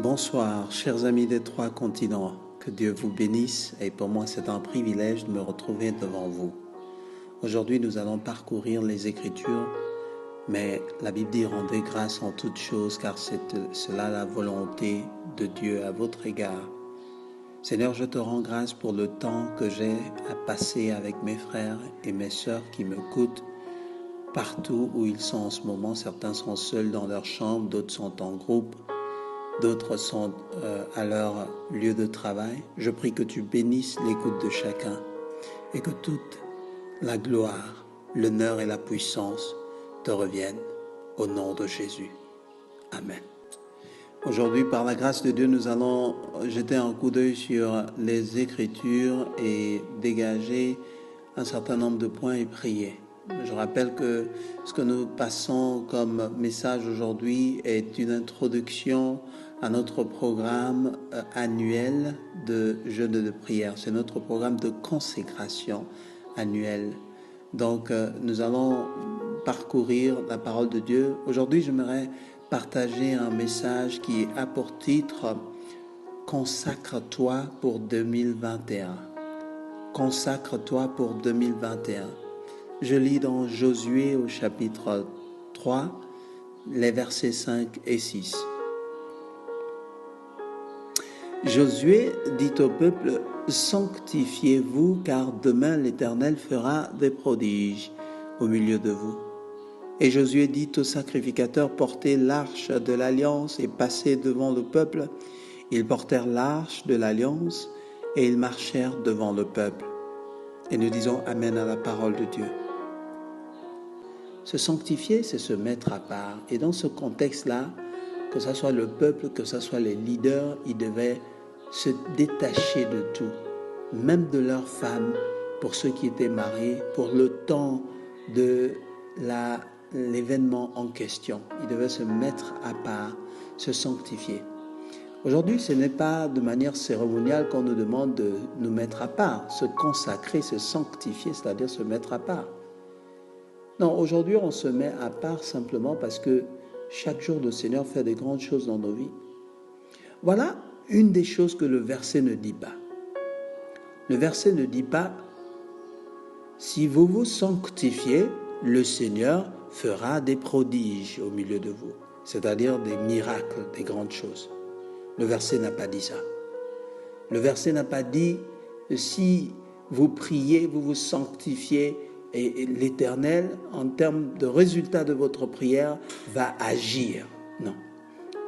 Bonsoir, chers amis des trois continents. Que Dieu vous bénisse et pour moi c'est un privilège de me retrouver devant vous. Aujourd'hui nous allons parcourir les Écritures, mais la Bible dit rendez grâce en toutes choses car c'est cela la volonté de Dieu à votre égard. Seigneur, je te rends grâce pour le temps que j'ai à passer avec mes frères et mes sœurs qui m'écoutent partout où ils sont en ce moment. Certains sont seuls dans leur chambre, d'autres sont en groupe. D'autres sont à leur lieu de travail. Je prie que tu bénisses l'écoute de chacun et que toute la gloire, l'honneur et la puissance te reviennent au nom de Jésus. Amen. Aujourd'hui, par la grâce de Dieu, nous allons jeter un coup d'œil sur les Écritures et dégager un certain nombre de points et prier. Je rappelle que ce que nous passons comme message aujourd'hui est une introduction à notre programme annuel de jeûne de prière. C'est notre programme de consécration annuel. Donc, nous allons parcourir la parole de Dieu. Aujourd'hui, j'aimerais partager un message qui a pour titre « Consacre-toi pour 2021 ». Consacre-toi pour 2021. Je lis dans Josué au chapitre 3, les versets 5 et 6. Josué dit au peuple, « Sanctifiez-vous, car demain l'Éternel fera des prodiges au milieu de vous. » Et Josué dit aux sacrificateurs, « Portez l'arche de l'alliance et passez devant le peuple. » Ils portèrent l'arche de l'alliance et ils marchèrent devant le peuple. Et nous disons Amen à la parole de Dieu. Se sanctifier, c'est se mettre à part. Et dans ce contexte-là, que ce soit le peuple, que ce soit les leaders, ils devaient se détacher de tout, même de leurs femmes, pour ceux qui étaient mariés, pour le temps de l'événement en question. Ils devaient se mettre à part, se sanctifier. Aujourd'hui, ce n'est pas de manière cérémoniale qu'on nous demande de nous mettre à part, se consacrer, se sanctifier, c'est-à-dire se mettre à part. Non, aujourd'hui, on se met à part simplement parce que chaque jour, le Seigneur fait des grandes choses dans nos vies. Voilà une des choses que le verset ne dit pas. Le verset ne dit pas « Si vous vous sanctifiez, le Seigneur fera des prodiges au milieu de vous. » C'est-à-dire des miracles, des grandes choses. Le verset n'a pas dit ça. Le verset n'a pas dit « Si vous priez, vous vous sanctifiez, et l'Éternel, en termes de résultat de votre prière, va agir. » Non.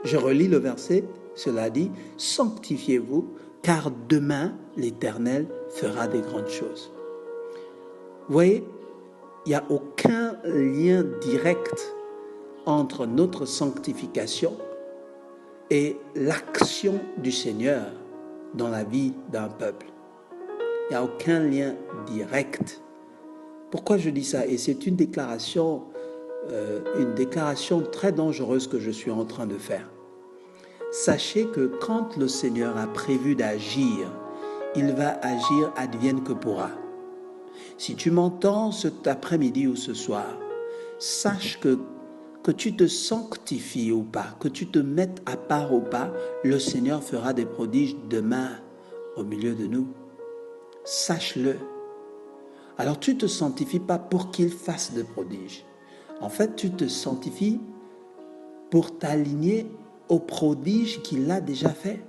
Je relis le verset, cela dit « Sanctifiez-vous, car demain, l'Éternel fera des grandes choses. » Vous voyez, il n'y a aucun lien direct entre notre sanctification et l'action du Seigneur dans la vie d'un peuple. Il n'y a aucun lien direct. Pourquoi je dis ça? Et c'est une déclaration très dangereuse que je suis en train de faire. Sachez que quand le Seigneur a prévu d'agir, il va agir advienne que pourra. Si tu m'entends cet après-midi ou ce soir, sache que tu te sanctifies ou pas, que tu te mettes à part ou pas, le Seigneur fera des prodiges demain au milieu de nous. Sache-le. Alors tu ne te sanctifies pas pour qu'il fasse des prodiges. En fait, tu te sanctifies pour t'aligner aux prodiges qu'il a déjà fait.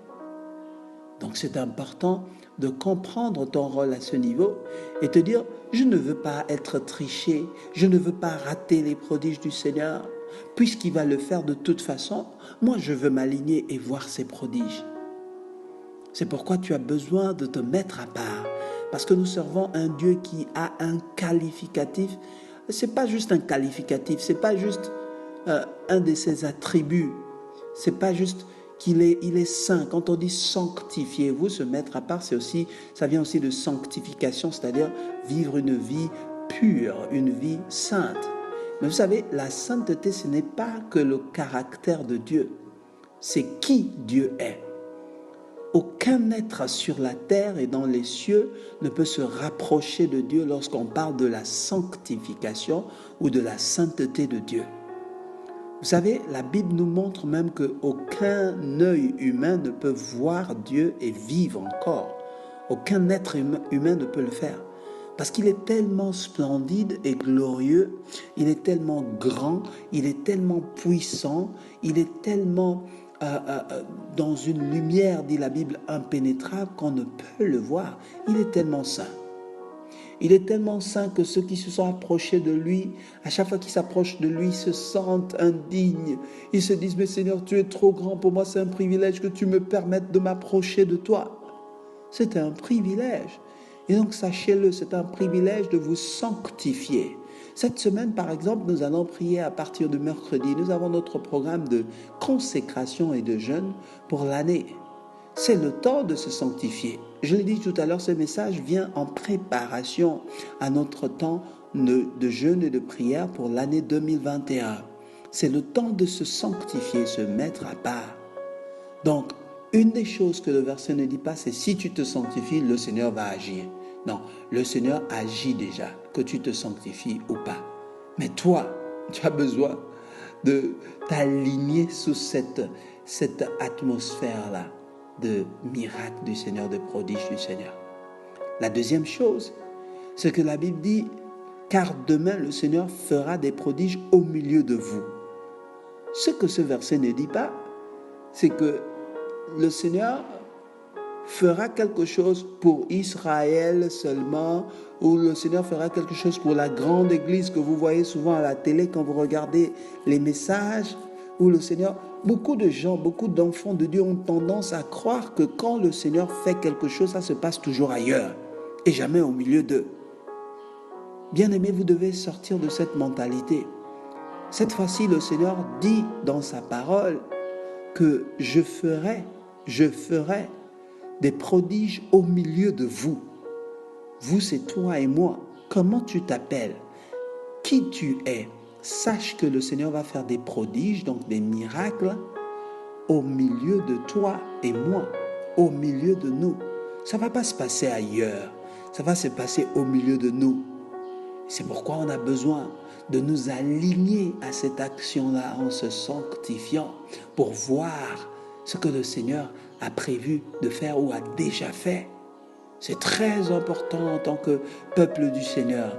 Donc c'est important de comprendre ton rôle à ce niveau et te dire, je ne veux pas être triché, je ne veux pas rater les prodiges du Seigneur, puisqu'il va le faire de toute façon, moi je veux m'aligner et voir ses prodiges. C'est pourquoi tu as besoin de te mettre à part. Parce que nous servons un Dieu qui a un qualificatif. Ce n'est pas juste un qualificatif, ce n'est pas juste un de ses attributs. Ce n'est pas juste qu'il est saint. Quand on dit sanctifiez-vous, se mettre à part, ça vient aussi de sanctification, c'est-à-dire vivre une vie pure, une vie sainte. Mais vous savez, la sainteté, ce n'est pas que le caractère de Dieu, c'est qui Dieu est. Aucun être sur la terre et dans les cieux ne peut se rapprocher de Dieu lorsqu'on parle de la sanctification ou de la sainteté de Dieu. Vous savez, la Bible nous montre même qu'aucun œil humain ne peut voir Dieu et vivre encore. Aucun être humain ne peut le faire. Parce qu'il est tellement splendide et glorieux, il est tellement grand, il est tellement puissant, il est tellement dans une lumière, dit la Bible, impénétrable qu'on ne peut le voir. Il est tellement saint. Il est tellement saint que ceux qui se sont approchés de lui, à chaque fois qu'ils s'approchent de lui, se sentent indignes. Ils se disent, mais Seigneur, tu es trop grand pour moi, c'est un privilège que tu me permettes de m'approcher de toi. C'est un privilège. Et donc, sachez-le, c'est un privilège de vous sanctifier. Cette semaine, par exemple, nous allons prier à partir de mercredi. Nous avons notre programme de consécration et de jeûne pour l'année. C'est le temps de se sanctifier. Je l'ai dit tout à l'heure, ce message vient en préparation à notre temps de jeûne et de prière pour l'année 2021. C'est le temps de se sanctifier, se mettre à part. Donc, une des choses que le verset ne dit pas, c'est si tu te sanctifies, le Seigneur va agir. Non, le Seigneur agit déjà, que tu te sanctifies ou pas. Mais toi, tu as besoin de t'aligner sous cette atmosphère-là de miracle du Seigneur, de prodige du Seigneur. La deuxième chose, c'est que la Bible dit, car demain le Seigneur fera des prodiges au milieu de vous. Ce que ce verset ne dit pas, c'est que le Seigneur fera quelque chose pour Israël seulement, ou le Seigneur fera quelque chose pour la grande église que vous voyez souvent à la télé quand vous regardez les messages, où le Seigneur, beaucoup de gens, beaucoup d'enfants de Dieu ont tendance à croire que quand le Seigneur fait quelque chose, ça se passe toujours ailleurs et jamais au milieu d'eux. Bien-aimés, vous devez sortir de cette mentalité. Cette fois-ci, le Seigneur dit dans sa parole que je ferai des prodiges au milieu de vous. Vous, c'est toi et moi. Comment tu t'appelles? Qui tu es? Sache que le Seigneur va faire des prodiges, donc des miracles, au milieu de toi et moi, au milieu de nous. Ça ne va pas se passer ailleurs, ça va se passer au milieu de nous. C'est pourquoi on a besoin de nous aligner à cette action-là en se sanctifiant pour voir ce que le Seigneur a prévu de faire ou a déjà fait. C'est très important en tant que peuple du Seigneur.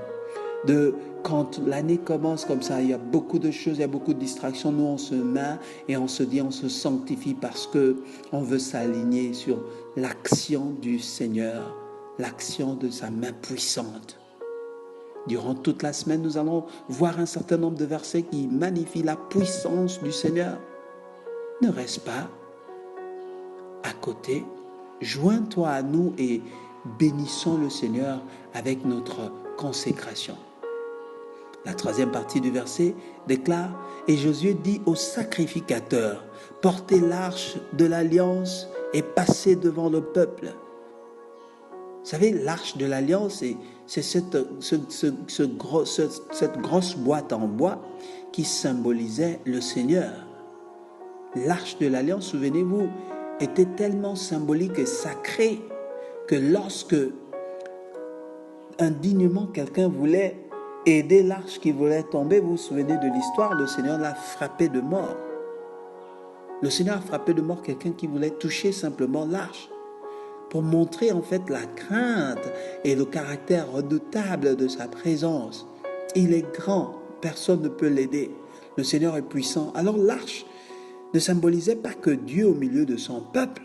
Quand l'année commence comme ça, il y a beaucoup de choses, il y a beaucoup de distractions. Nous, on se met et on se dit, on se sanctifie parce qu'on veut s'aligner sur l'action du Seigneur, l'action de sa main puissante. Durant toute la semaine, nous allons voir un certain nombre de versets qui magnifient la puissance du Seigneur. Ne reste pas à côté. Joins-toi à nous et bénissons le Seigneur avec notre consécration. La troisième partie du verset déclare, et Josué dit au sacrificateur, portez l'arche de l'alliance et passez devant le peuple. Vous savez, l'arche de l'alliance, c'est cette grosse boîte en bois qui symbolisait le Seigneur. L'arche de l'alliance, souvenez-vous, était tellement symbolique et sacrée que lorsque indignement quelqu'un voulait aider l'arche qui voulait tomber, vous vous souvenez de l'histoire, le Seigneur l'a frappé de mort. Le Seigneur a frappé de mort quelqu'un qui voulait toucher simplement l'arche pour montrer en fait la crainte et le caractère redoutable de sa présence. Il est grand, personne ne peut l'aider. Le Seigneur est puissant. Alors l'arche ne symbolisait pas que Dieu au milieu de son peuple,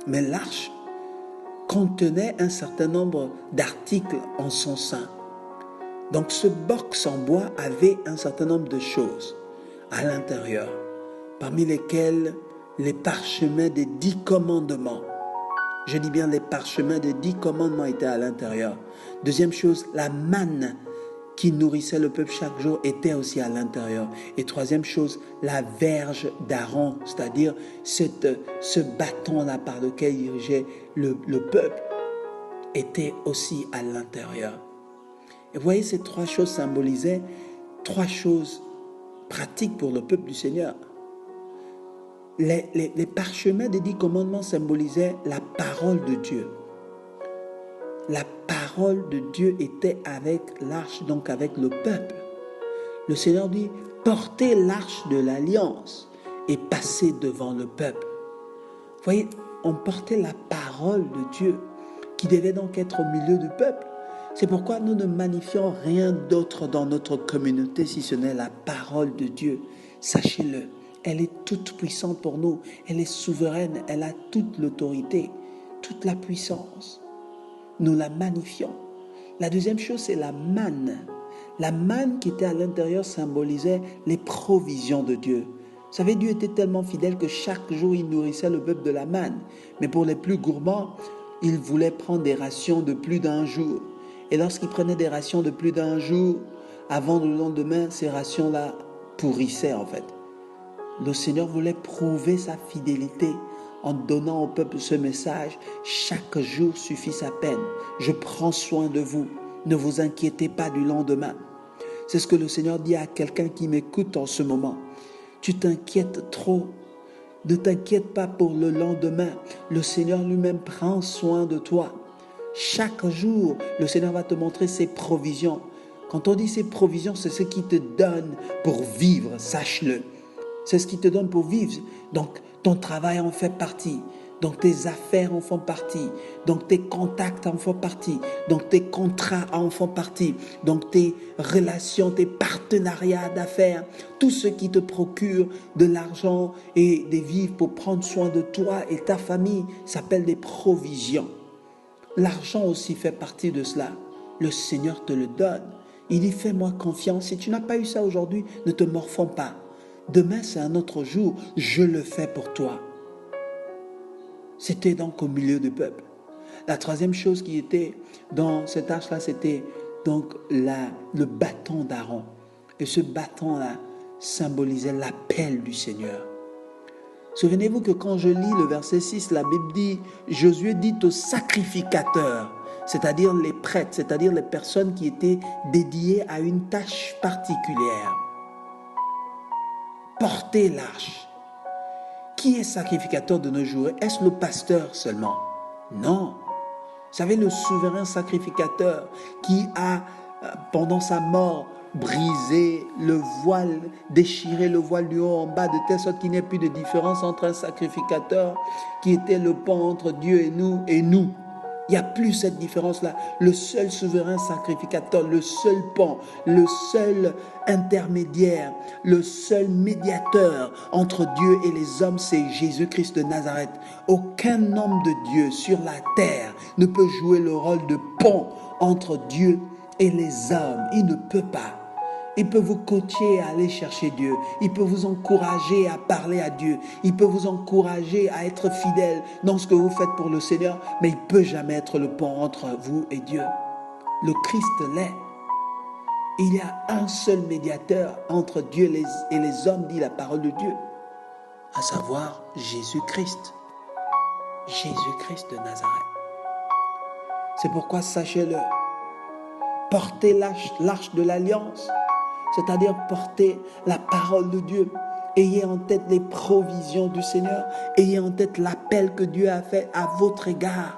mais l'arche contenait un certain nombre d'articles en son sein. Donc ce box en bois avait un certain nombre de choses à l'intérieur, parmi lesquelles les parchemins des 10 commandements. Je dis bien les parchemins des 10 commandements étaient à l'intérieur. Deuxième chose, la manne qui nourrissait le peuple chaque jour était aussi à l'intérieur. Et troisième chose, la verge d'Aaron, c'est-à-dire ce bâton-là par lequel il dirigeait le peuple, était aussi à l'intérieur. Et vous voyez, ces trois choses symbolisaient trois choses pratiques pour le peuple du Seigneur. Les parchemins des 10 commandements symbolisaient la parole de Dieu. La parole de Dieu était avec l'arche, donc avec le peuple. Le Seigneur dit, portez l'arche de l'alliance et passez devant le peuple. Vous voyez, on portait la parole de Dieu qui devait donc être au milieu du peuple. C'est pourquoi nous ne magnifions rien d'autre dans notre communauté si ce n'est la parole de Dieu. Sachez-le, elle est toute puissante pour nous, elle est souveraine, elle a toute l'autorité, toute la puissance. Nous la magnifions. La deuxième chose, c'est la manne. La manne qui était à l'intérieur symbolisait les provisions de Dieu. Vous savez, Dieu était tellement fidèle que chaque jour, il nourrissait le peuple de la manne. Mais pour les plus gourmands, il voulait prendre des rations de plus d'un jour. Et lorsqu'il prenait des rations de plus d'un jour, avant le lendemain, ces rations-là pourrissaient en fait. Le Seigneur voulait prouver sa fidélité en donnant au peuple ce message. Chaque jour suffit sa peine. Je prends soin de vous. Ne vous inquiétez pas du lendemain. C'est ce que le Seigneur dit à quelqu'un qui m'écoute en ce moment. Tu t'inquiètes trop. Ne t'inquiète pas pour le lendemain. Le Seigneur lui-même prend soin de toi. Chaque jour, le Seigneur va te montrer ses provisions. Quand on dit ses provisions, c'est ce qu'il te donne pour vivre, sache-le. C'est ce qu'il te donne pour vivre. Donc, ton travail en fait partie. Donc, tes affaires en font partie. Donc, tes contacts en font partie. Donc, tes contrats en font partie. Donc, tes relations, tes partenariats d'affaires, tout ce qui te procure de l'argent et des vivres pour prendre soin de toi et ta famille s'appelle des provisions. L'argent aussi fait partie de cela. Le Seigneur te le donne. Il dit, fais-moi confiance. Si tu n'as pas eu ça aujourd'hui, ne te morfonds pas. Demain, c'est un autre jour. Je le fais pour toi. C'était donc au milieu du peuple. La troisième chose qui était dans cette arche-là, c'était donc le bâton d'Aaron. Et ce bâton-là symbolisait l'appel du Seigneur. Souvenez-vous que quand je lis le verset 6, la Bible dit, Josué dit aux sacrificateurs, c'est-à-dire les prêtres, c'est-à-dire les personnes qui étaient dédiées à une tâche particulière. Portez l'arche. Qui est sacrificateur de nos jours? Est-ce le pasteur seulement? Non. Vous savez, le souverain sacrificateur qui a, pendant sa mort, brisé le voile, déchiré le voile du haut en bas, de telle sorte qu'il n'y ait plus de différence entre un sacrificateur qui était le pont entre Dieu et nous. Il n'y a plus cette différence-là. Le seul souverain sacrificateur, le seul pont, le seul intermédiaire, le seul médiateur entre Dieu et les hommes, c'est Jésus-Christ de Nazareth. Aucun homme de Dieu sur la terre ne peut jouer le rôle de pont entre Dieu et les hommes. Il ne peut pas. Il peut vous coacher à aller chercher Dieu. Il peut vous encourager à parler à Dieu. Il peut vous encourager à être fidèle dans ce que vous faites pour le Seigneur. Mais il ne peut jamais être le pont entre vous et Dieu. Le Christ l'est. Il y a un seul médiateur entre Dieu et les hommes, dit la parole de Dieu. À savoir Jésus-Christ. Jésus-Christ de Nazareth. C'est pourquoi sachez-le. Portez l'arche de l'alliance. C'est-à-dire porter la parole de Dieu. Ayez en tête les provisions du Seigneur. Ayez en tête l'appel que Dieu a fait à votre égard.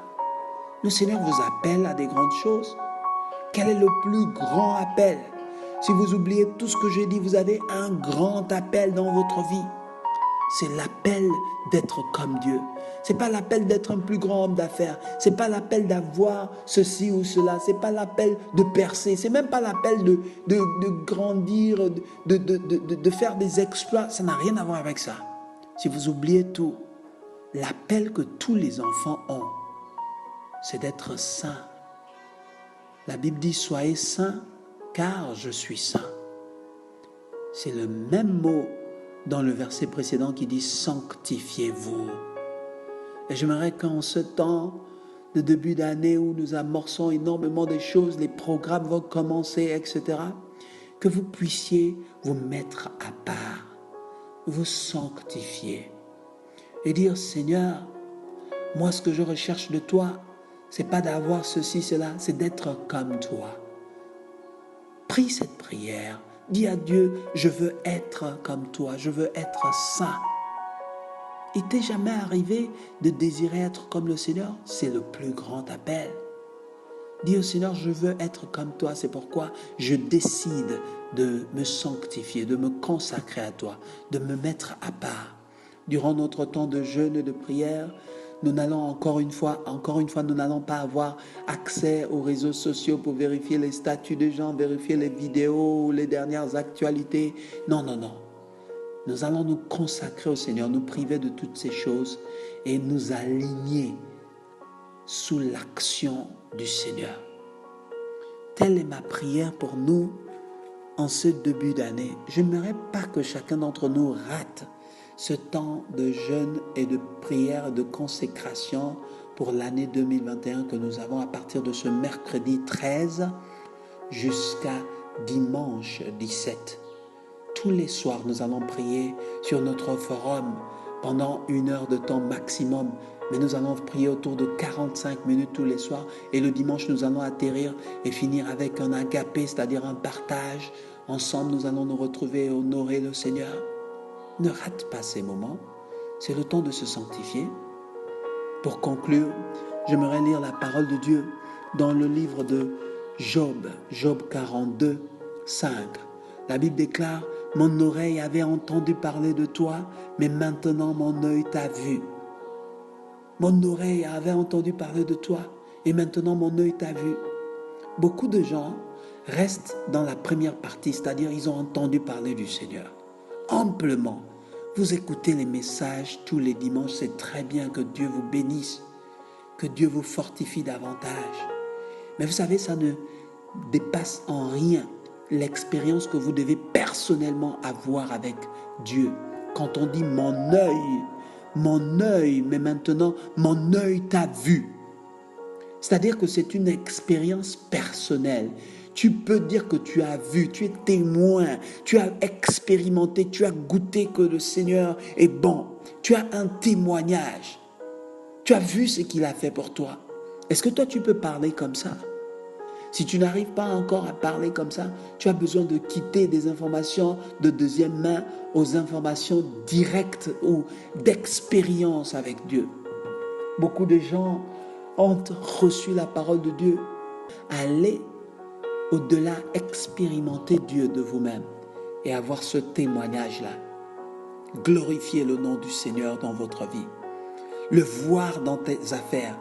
Le Seigneur vous appelle à des grandes choses. Quel est le plus grand appel? Si vous oubliez tout ce que j'ai dit, vous avez un grand appel dans votre vie. C'est l'appel d'être comme Dieu. Ce n'est pas l'appel d'être un plus grand homme d'affaires. Ce n'est pas l'appel d'avoir ceci ou cela. Ce n'est pas l'appel de percer. Ce n'est même pas l'appel de grandir, de faire des exploits. Ça n'a rien à voir avec ça. Si vous oubliez tout, l'appel que tous les enfants ont, c'est d'être saints. La Bible dit, soyez saints, car je suis saint. C'est le même mot dans le verset précédent qui dit « sanctifiez-vous ». Et j'aimerais qu'en ce temps de début d'année où nous amorçons énormément de choses, les programmes vont commencer, etc., que vous puissiez vous mettre à part, vous sanctifier et dire « Seigneur, moi ce que je recherche de toi, c'est pas d'avoir ceci, cela, c'est d'être comme toi. » Prie cette prière. Dis à Dieu, je veux être comme toi, je veux être saint. Il t'est jamais arrivé de désirer être comme le Seigneur? C'est le plus grand appel. Dis au Seigneur, je veux être comme toi, c'est pourquoi je décide de me sanctifier, de me consacrer à toi, de me mettre à part. Durant notre temps de jeûne et de prière, nous n'allons encore une fois, nous n'allons pas avoir accès aux réseaux sociaux pour vérifier les statuts des gens, vérifier les vidéos, les dernières actualités. Non, non, non. Nous allons nous consacrer au Seigneur, nous priver de toutes ces choses et nous aligner sous l'action du Seigneur. Telle est ma prière pour nous en ce début d'année. Je n'aimerais pas que chacun d'entre nous rate ce temps de jeûne et de prière et de consécration pour l'année 2021 que nous avons à partir de ce mercredi 13 jusqu'à dimanche 17. Tous les soirs, nous allons prier sur notre forum pendant 1 heure de temps maximum. Mais nous allons prier autour de 45 minutes tous les soirs. Et le dimanche, nous allons atterrir et finir avec un agapé, c'est-à-dire un partage. Ensemble, nous allons nous retrouver et honorer le Seigneur. Ne rate pas ces moments. C'est le temps de se sanctifier. Pour conclure, j'aimerais lire la parole de Dieu dans le livre de Job, Job 42, 5. La Bible déclare, « Mon oreille avait entendu parler de toi, mais maintenant mon œil t'a vu. » Mon oreille avait entendu parler de toi, et maintenant mon œil t'a vu. Beaucoup de gens restent dans la première partie, c'est-à-dire ils ont entendu parler du Seigneur. Amplement. Vous écoutez les messages tous les dimanches, c'est très bien, que Dieu vous bénisse, que Dieu vous fortifie davantage. Mais vous savez, ça ne dépasse en rien l'expérience que vous devez personnellement avoir avec Dieu. Quand on dit mon œil, mais maintenant mon œil t'a vu. C'est-à-dire que c'est une expérience personnelle. Tu peux dire que tu as vu, tu es témoin, tu as expérimenté, tu as goûté que le Seigneur est bon. Tu as un témoignage. Tu as vu ce qu'il a fait pour toi. Est-ce que toi tu peux parler comme ça? Si tu n'arrives pas encore à parler comme ça, tu as besoin de quitter des informations de deuxième main aux informations directes ou d'expérience avec Dieu. Beaucoup de gens ont reçu la parole de Dieu. Allez au-delà, expérimenter Dieu de vous-même et avoir ce témoignage-là. Glorifiez le nom du Seigneur dans votre vie. Le voir dans tes affaires.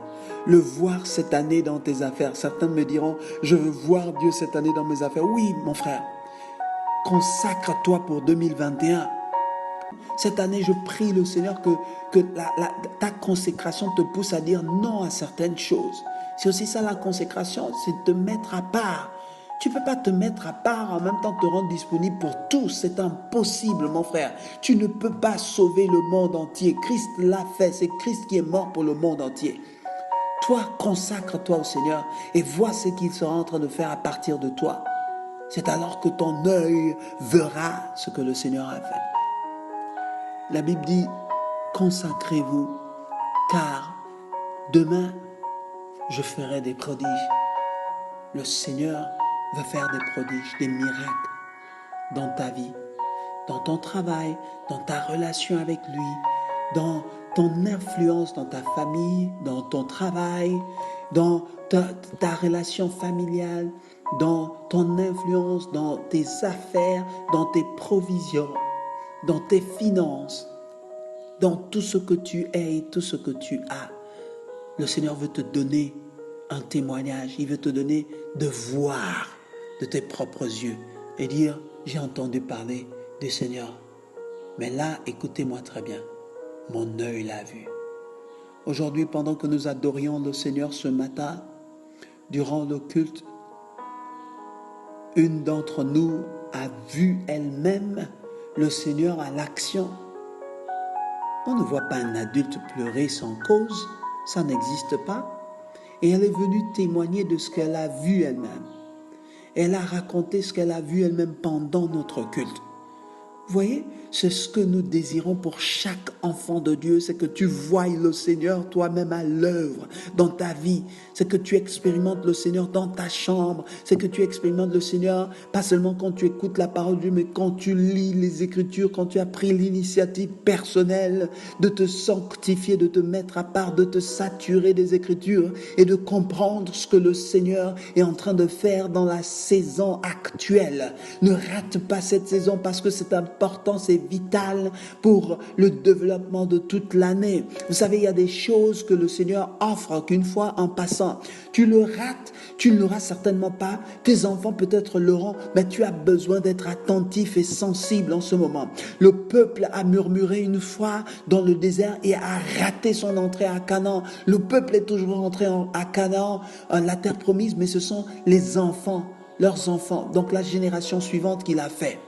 Le voir cette année dans tes affaires. Certains me diront, je veux voir Dieu cette année dans mes affaires. Oui, mon frère, consacre-toi pour 2021. Cette année, je prie le Seigneur que ta consécration te pousse à dire non à certaines choses. C'est aussi ça la consécration, c'est te mettre à part. Tu ne peux pas te mettre à part en même temps te rendre disponible pour tous. C'est impossible, mon frère. Tu ne peux pas sauver le monde entier. Christ l'a fait. C'est Christ qui est mort pour le monde entier. Toi, consacre-toi au Seigneur et vois ce qu'il sera en train de faire à partir de toi. C'est alors que ton œil verra ce que le Seigneur a fait. La Bible dit, consacrez-vous, car demain, je ferai des prodiges. Le Seigneur veut faire des prodiges, des miracles dans ta vie, dans ton travail, dans ta relation avec lui, dans ton influence dans ta famille, dans ton travail, dans ta relation familiale, dans ton influence dans tes affaires, dans tes provisions, dans tes finances, dans tout ce que tu es et tout ce que tu as. Le Seigneur veut te donner un témoignage, il veut te donner de voir de tes propres yeux et dire, j'ai entendu parler du Seigneur. Mais là, écoutez-moi très bien, mon œil l'a vu. Aujourd'hui, pendant que nous adorions le Seigneur ce matin, durant le culte, une d'entre nous a vu elle-même le Seigneur à l'action. On ne voit pas un adulte pleurer sans cause, ça n'existe pas. Et elle est venue témoigner de ce qu'elle a vu elle-même. Elle a raconté ce qu'elle a vu elle-même pendant notre culte. Vous voyez, c'est ce que nous désirons pour chaque enfant de Dieu, c'est que tu voies le Seigneur toi-même à l'œuvre dans ta vie. C'est que tu expérimentes le Seigneur dans ta chambre. C'est que tu expérimentes le Seigneur, pas seulement quand tu écoutes la parole de Dieu, mais quand tu lis les Écritures, quand tu as pris l'initiative personnelle de te sanctifier, de te mettre à part, de te saturer des Écritures et de comprendre ce que le Seigneur est en train de faire dans la saison actuelle. Ne rate pas cette saison parce que c'est important, c'est vital pour le développement de toute l'année. Vous savez, il y a des choses que le Seigneur offre qu'une fois en passant, tu le rates, tu ne l'auras certainement pas. Tes enfants peut-être l'auront, mais tu as besoin d'être attentif et sensible en ce moment. Le peuple a murmuré une fois dans le désert et a raté son entrée à Canaan. Le peuple est toujours entré à Canaan, la terre promise, mais ce sont les enfants, leurs enfants, donc la génération suivante qui l'a fait.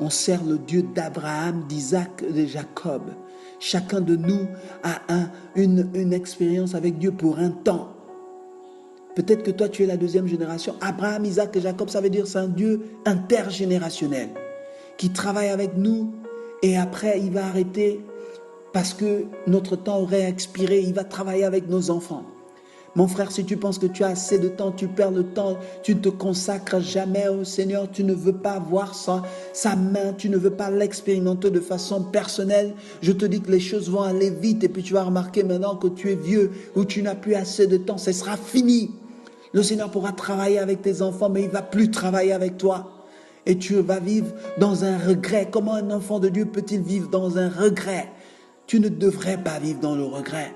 On sert le Dieu d'Abraham, d'Isaac et de Jacob. Chacun de nous a une expérience avec Dieu pour un temps. Peut-être que toi, tu es la deuxième génération. Abraham, Isaac et Jacob, ça veut dire c'est un Dieu intergénérationnel qui travaille avec nous et après, il va arrêter parce que notre temps aurait expiré. Il va travailler avec nos enfants. Mon frère, si tu penses que tu as assez de temps, tu perds le temps, tu ne te consacres jamais au Seigneur, tu ne veux pas voir sa main, tu ne veux pas l'expérimenter de façon personnelle, je te dis que les choses vont aller vite et puis tu vas remarquer maintenant que tu es vieux ou tu n'as plus assez de temps, ce sera fini. Le Seigneur pourra travailler avec tes enfants, mais il ne va plus travailler avec toi. Et tu vas vivre dans un regret. Comment un enfant de Dieu peut-il vivre dans un regret? Tu ne devrais pas vivre dans le regret.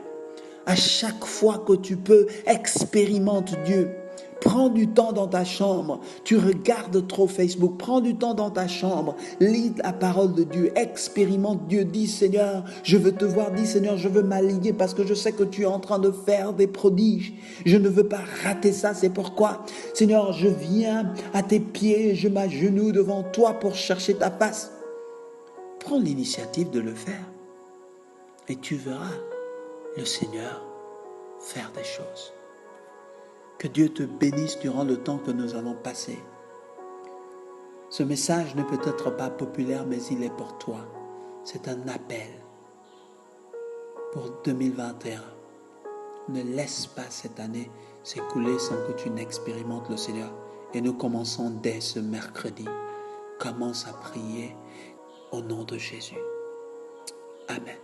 À chaque fois que tu peux, expérimente Dieu. Prends du temps dans ta chambre. Tu regardes trop Facebook. Prends du temps dans ta chambre. Lis la parole de Dieu. Expérimente Dieu. Dis Seigneur, je veux te voir. Dis Seigneur, je veux m'aligner parce que je sais que tu es en train de faire des prodiges. Je ne veux pas rater ça. C'est pourquoi, Seigneur, je viens à tes pieds. Je m'agenouille devant toi pour chercher ta face. Prends l'initiative de le faire. Et tu verras le Seigneur faire des choses. Que Dieu te bénisse durant le temps que nous allons passer. Ce message n'est peut-être pas populaire, mais il est pour toi. C'est un appel pour 2021. Ne laisse pas cette année s'écouler sans que tu n'expérimentes le Seigneur. Et nous commençons dès ce mercredi. Commence à prier au nom de Jésus. Amen.